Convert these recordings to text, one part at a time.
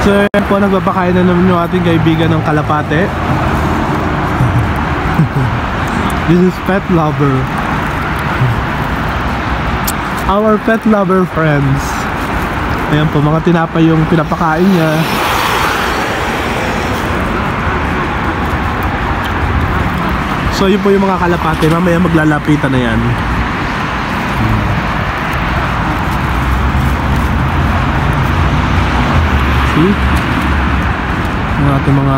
So yan po, nagbabakain na naman yung ating kaibigan ng kalapate. This is Pet Lover. Our pet lover friends. Ayan po, mga tinapay yung pinapakain niya. So yun po yung mga kalapate. Mamaya maglalapitan na yan. See? Ang ating mga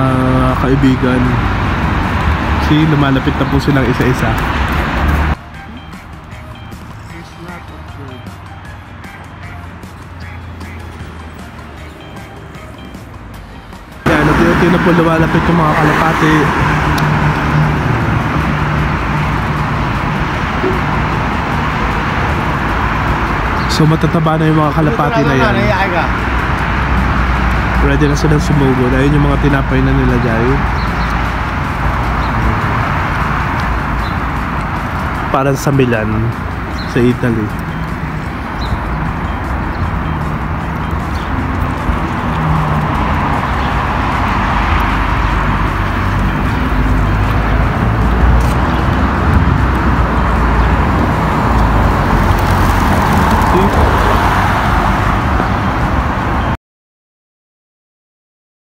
kaibigan. See, lumalapit na po silang isa-isa. Yan, unti-unti na po lumalapit yung mga kalapate. So matataba na yung mga kalapate na yan. Ready na silang sumugod. Ayun yung mga tinapay na nilagay. Parang sa Milan, sa Italy.